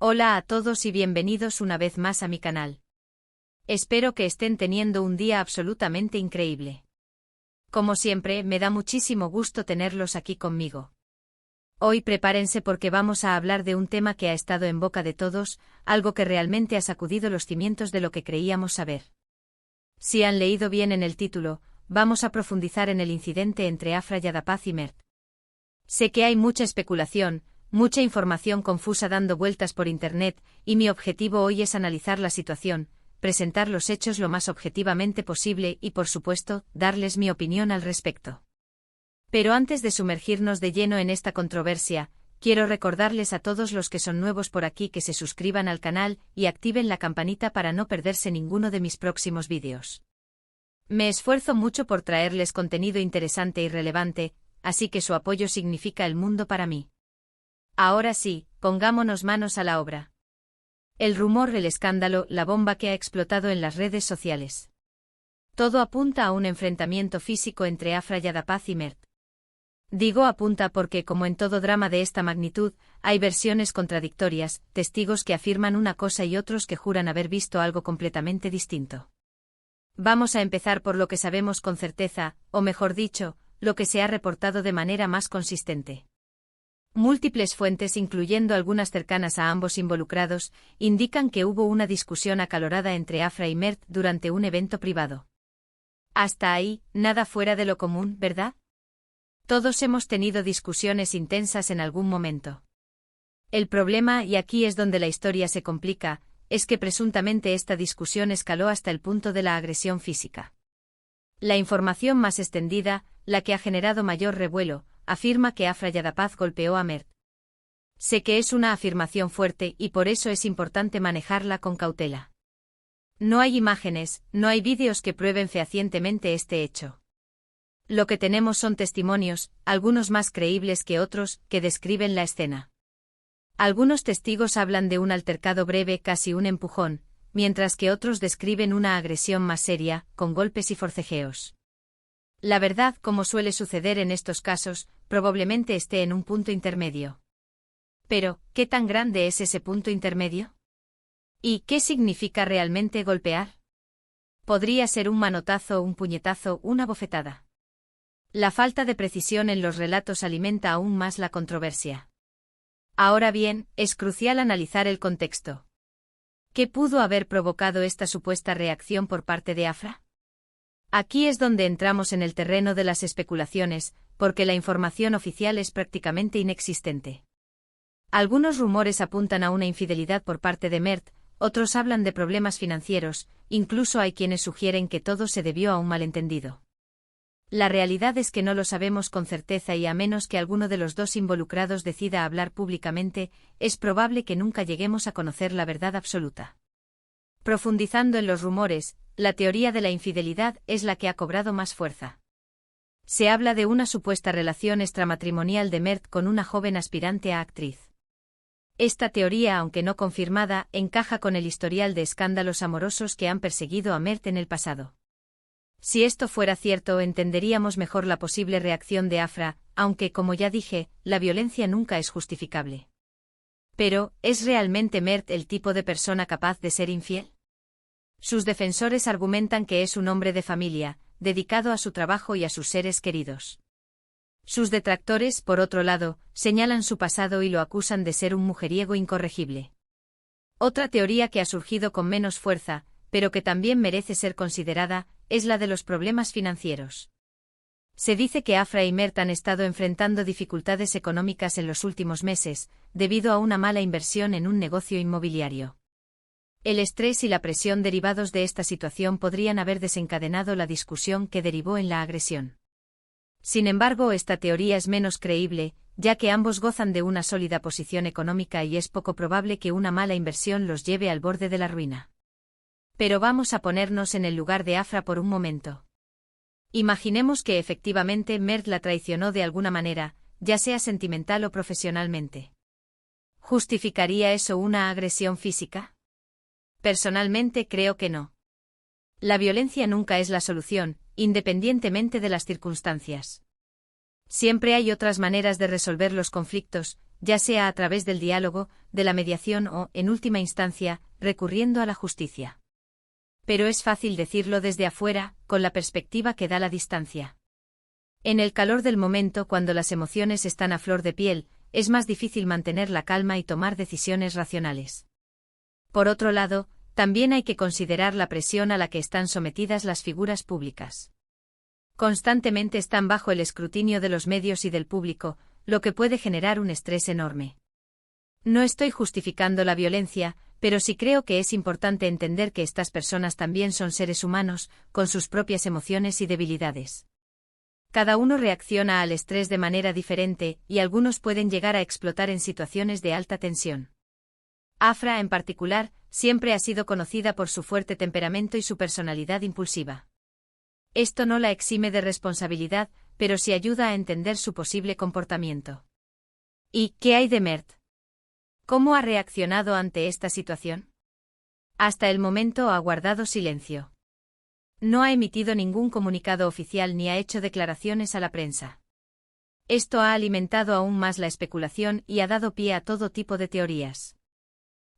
Hola a todos y bienvenidos una vez más a mi canal. Espero que estén teniendo un día absolutamente increíble. Como siempre, me da muchísimo gusto tenerlos aquí conmigo. Hoy prepárense porque vamos a hablar de un tema que ha estado en boca de todos, algo que realmente ha sacudido los cimientos de lo que creíamos saber. Si han leído bien en el título, vamos a profundizar en el incidente entre Afra Yadapaz y Mert. Sé que hay mucha especulación, mucha información confusa dando vueltas por Internet, y mi objetivo hoy es analizar la situación, presentar los hechos lo más objetivamente posible y, por supuesto, darles mi opinión al respecto. Pero antes de sumergirnos de lleno en esta controversia, quiero recordarles a todos los que son nuevos por aquí que se suscriban al canal y activen la campanita para no perderse ninguno de mis próximos vídeos. Me esfuerzo mucho por traerles contenido interesante y relevante, así que su apoyo significa el mundo para mí. Ahora sí, pongámonos manos a la obra. El rumor, el escándalo, la bomba que ha explotado en las redes sociales. Todo apunta a un enfrentamiento físico entre Afra Yadapaz y Mert. Digo apunta porque, como en todo drama de esta magnitud, hay versiones contradictorias, testigos que afirman una cosa y otros que juran haber visto algo completamente distinto. Vamos a empezar por lo que sabemos con certeza, o mejor dicho, lo que se ha reportado de manera más consistente. Múltiples fuentes, incluyendo algunas cercanas a ambos involucrados, indican que hubo una discusión acalorada entre Afra y Mert durante un evento privado. Hasta ahí, nada fuera de lo común, ¿verdad? Todos hemos tenido discusiones intensas en algún momento. El problema, y aquí es donde la historia se complica, es que presuntamente esta discusión escaló hasta el punto de la agresión física. La información más extendida, la que ha generado mayor revuelo, afirma que Afra Yadapaz golpeó a Mert. Sé que es una afirmación fuerte y por eso es importante manejarla con cautela. No hay imágenes, no hay vídeos que prueben fehacientemente este hecho. Lo que tenemos son testimonios, algunos más creíbles que otros, que describen la escena. Algunos testigos hablan de un altercado breve, casi un empujón, mientras que otros describen una agresión más seria, con golpes y forcejeos. La verdad, como suele suceder en estos casos, probablemente esté en un punto intermedio. Pero, ¿qué tan grande es ese punto intermedio? ¿Y qué significa realmente golpear? Podría ser un manotazo, un puñetazo, una bofetada. La falta de precisión en los relatos alimenta aún más la controversia. Ahora bien, es crucial analizar el contexto. ¿Qué pudo haber provocado esta supuesta reacción por parte de Afra? Aquí es donde entramos en el terreno de las especulaciones, porque la información oficial es prácticamente inexistente. Algunos rumores apuntan a una infidelidad por parte de Mert, otros hablan de problemas financieros, incluso hay quienes sugieren que todo se debió a un malentendido. La realidad es que no lo sabemos con certeza y a menos que alguno de los dos involucrados decida hablar públicamente, es probable que nunca lleguemos a conocer la verdad absoluta. Profundizando en los rumores, la teoría de la infidelidad es la que ha cobrado más fuerza. Se habla de una supuesta relación extramatrimonial de Mert con una joven aspirante a actriz. Esta teoría, aunque no confirmada, encaja con el historial de escándalos amorosos que han perseguido a Mert en el pasado. Si esto fuera cierto, entenderíamos mejor la posible reacción de Afra, aunque, como ya dije, la violencia nunca es justificable. Pero, ¿es realmente Mert el tipo de persona capaz de ser infiel? Sus defensores argumentan que es un hombre de familia, dedicado a su trabajo y a sus seres queridos. Sus detractores, por otro lado, señalan su pasado y lo acusan de ser un mujeriego incorregible. Otra teoría que ha surgido con menos fuerza, pero que también merece ser considerada, es la de los problemas financieros. Se dice que Afra y Mert han estado enfrentando dificultades económicas en los últimos meses, debido a una mala inversión en un negocio inmobiliario. El estrés y la presión derivados de esta situación podrían haber desencadenado la discusión que derivó en la agresión. Sin embargo, esta teoría es menos creíble, ya que ambos gozan de una sólida posición económica y es poco probable que una mala inversión los lleve al borde de la ruina. Pero vamos a ponernos en el lugar de Afra por un momento. Imaginemos que efectivamente Mert la traicionó de alguna manera, ya sea sentimental o profesionalmente. ¿Justificaría eso una agresión física? Personalmente creo que no. La violencia nunca es la solución, independientemente de las circunstancias. Siempre hay otras maneras de resolver los conflictos, ya sea a través del diálogo, de la mediación o, en última instancia, recurriendo a la justicia. Pero es fácil decirlo desde afuera, con la perspectiva que da la distancia. En el calor del momento, cuando las emociones están a flor de piel, es más difícil mantener la calma y tomar decisiones racionales. Por otro lado, también hay que considerar la presión a la que están sometidas las figuras públicas. Constantemente están bajo el escrutinio de los medios y del público, lo que puede generar un estrés enorme. No estoy justificando la violencia, pero sí creo que es importante entender que estas personas también son seres humanos, con sus propias emociones y debilidades. Cada uno reacciona al estrés de manera diferente, y algunos pueden llegar a explotar en situaciones de alta tensión. Afra, en particular, siempre ha sido conocida por su fuerte temperamento y su personalidad impulsiva. Esto no la exime de responsabilidad, pero sí ayuda a entender su posible comportamiento. ¿Y qué hay de Mert? ¿Cómo ha reaccionado ante esta situación? Hasta el momento ha guardado silencio. No ha emitido ningún comunicado oficial ni ha hecho declaraciones a la prensa. Esto ha alimentado aún más la especulación y ha dado pie a todo tipo de teorías.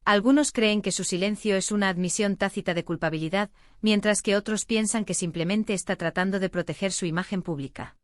Algunos creen que su silencio es una admisión tácita de culpabilidad, mientras que otros piensan que simplemente está tratando de proteger su imagen pública.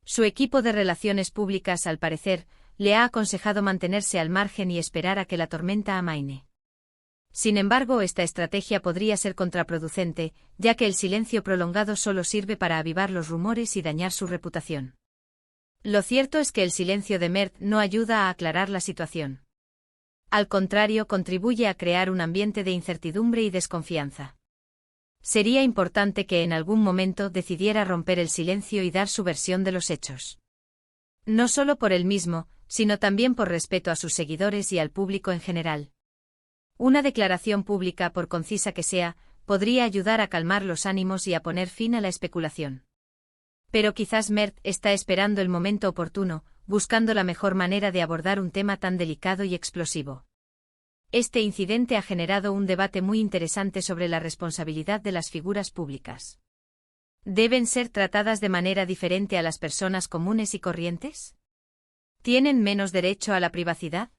Su equipo de relaciones públicas, al parecer, le ha aconsejado mantenerse al margen y esperar a que la tormenta amaine. Sin embargo, esta estrategia podría ser contraproducente, ya que el silencio prolongado solo sirve para avivar los rumores y dañar su reputación. Lo cierto es que el silencio de Mert no ayuda a aclarar la situación. Al contrario, contribuye a crear un ambiente de incertidumbre y desconfianza. Sería importante que en algún momento decidiera romper el silencio y dar su versión de los hechos. No solo por él mismo, sino también por respeto a sus seguidores y al público en general. Una declaración pública, por concisa que sea, podría ayudar a calmar los ánimos y a poner fin a la especulación. Pero quizás Mert está esperando el momento oportuno, buscando la mejor manera de abordar un tema tan delicado y explosivo. Este incidente ha generado un debate muy interesante sobre la responsabilidad de las figuras públicas. ¿Deben ser tratadas de manera diferente a las personas comunes y corrientes? ¿Tienen menos derecho a la privacidad?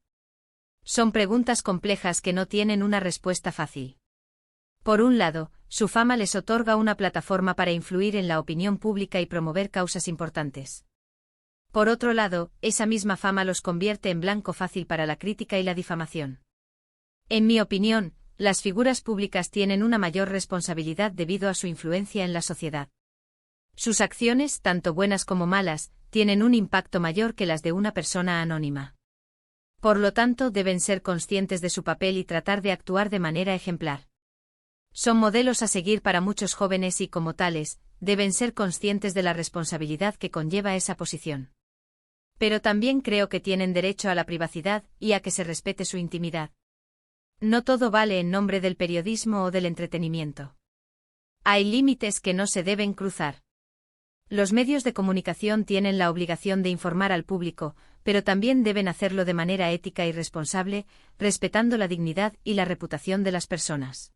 Son preguntas complejas que no tienen una respuesta fácil. Por un lado, su fama les otorga una plataforma para influir en la opinión pública y promover causas importantes. Por otro lado, esa misma fama los convierte en blanco fácil para la crítica y la difamación. En mi opinión, las figuras públicas tienen una mayor responsabilidad debido a su influencia en la sociedad. Sus acciones, tanto buenas como malas, tienen un impacto mayor que las de una persona anónima. Por lo tanto, deben ser conscientes de su papel y tratar de actuar de manera ejemplar. Son modelos a seguir para muchos jóvenes y, como tales, deben ser conscientes de la responsabilidad que conlleva esa posición. Pero también creo que tienen derecho a la privacidad y a que se respete su intimidad. No todo vale en nombre del periodismo o del entretenimiento. Hay límites que no se deben cruzar. Los medios de comunicación tienen la obligación de informar al público, pero también deben hacerlo de manera ética y responsable, respetando la dignidad y la reputación de las personas.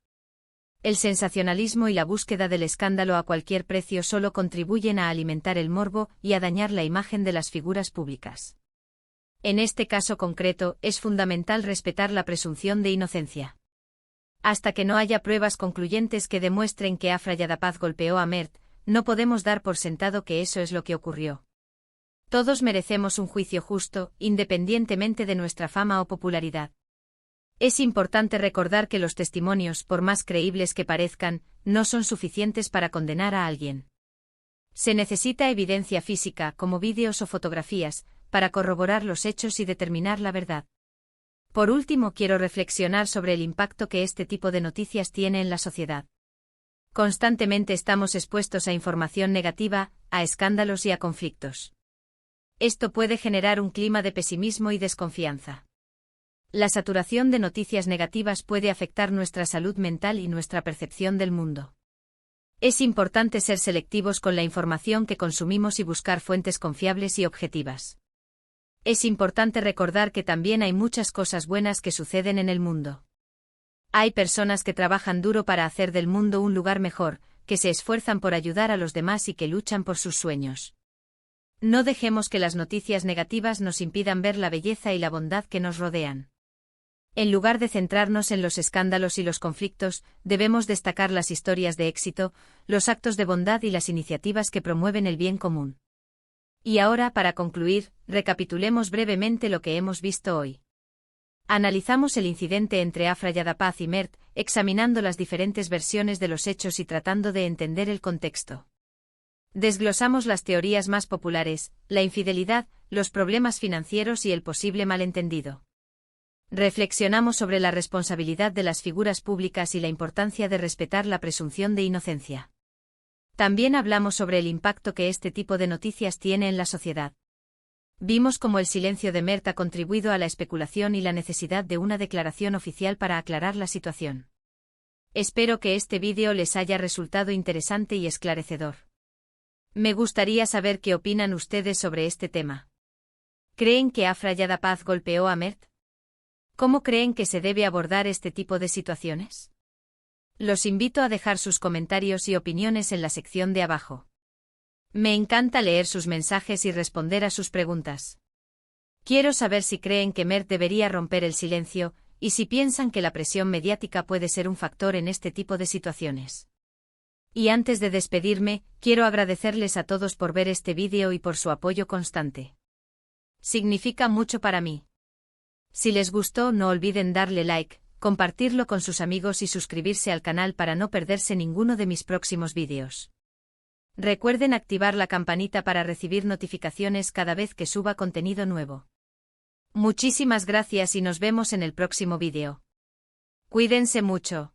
El sensacionalismo y la búsqueda del escándalo a cualquier precio solo contribuyen a alimentar el morbo y a dañar la imagen de las figuras públicas. En este caso concreto, es fundamental respetar la presunción de inocencia. Hasta que no haya pruebas concluyentes que demuestren que Afra Yadapaz golpeó a Mert, no podemos dar por sentado que eso es lo que ocurrió. Todos merecemos un juicio justo, independientemente de nuestra fama o popularidad. Es importante recordar que los testimonios, por más creíbles que parezcan, no son suficientes para condenar a alguien. Se necesita evidencia física, como vídeos o fotografías, para corroborar los hechos y determinar la verdad. Por último, quiero reflexionar sobre el impacto que este tipo de noticias tiene en la sociedad. Constantemente estamos expuestos a información negativa, a escándalos y a conflictos. Esto puede generar un clima de pesimismo y desconfianza. La saturación de noticias negativas puede afectar nuestra salud mental y nuestra percepción del mundo. Es importante ser selectivos con la información que consumimos y buscar fuentes confiables y objetivas. Es importante recordar que también hay muchas cosas buenas que suceden en el mundo. Hay personas que trabajan duro para hacer del mundo un lugar mejor, que se esfuerzan por ayudar a los demás y que luchan por sus sueños. No dejemos que las noticias negativas nos impidan ver la belleza y la bondad que nos rodean. En lugar de centrarnos en los escándalos y los conflictos, debemos destacar las historias de éxito, los actos de bondad y las iniciativas que promueven el bien común. Y ahora, para concluir, recapitulemos brevemente lo que hemos visto hoy. Analizamos el incidente entre Afra Yadapaz y Mert, examinando las diferentes versiones de los hechos y tratando de entender el contexto. Desglosamos las teorías más populares, la infidelidad, los problemas financieros y el posible malentendido. Reflexionamos sobre la responsabilidad de las figuras públicas y la importancia de respetar la presunción de inocencia. También hablamos sobre el impacto que este tipo de noticias tiene en la sociedad. Vimos cómo el silencio de Mert ha contribuido a la especulación y la necesidad de una declaración oficial para aclarar la situación. Espero que este vídeo les haya resultado interesante y esclarecedor. Me gustaría saber qué opinan ustedes sobre este tema. ¿Creen que Afra Yadapaz golpeó a Mert? ¿Cómo creen que se debe abordar este tipo de situaciones? Los invito a dejar sus comentarios y opiniones en la sección de abajo. Me encanta leer sus mensajes y responder a sus preguntas. Quiero saber si creen que Mert debería romper el silencio, y si piensan que la presión mediática puede ser un factor en este tipo de situaciones. Y antes de despedirme, quiero agradecerles a todos por ver este vídeo y por su apoyo constante. Significa mucho para mí. Si les gustó, no olviden darle like, compartirlo con sus amigos y suscribirse al canal para no perderse ninguno de mis próximos vídeos. Recuerden activar la campanita para recibir notificaciones cada vez que suba contenido nuevo. Muchísimas gracias y nos vemos en el próximo vídeo. Cuídense mucho.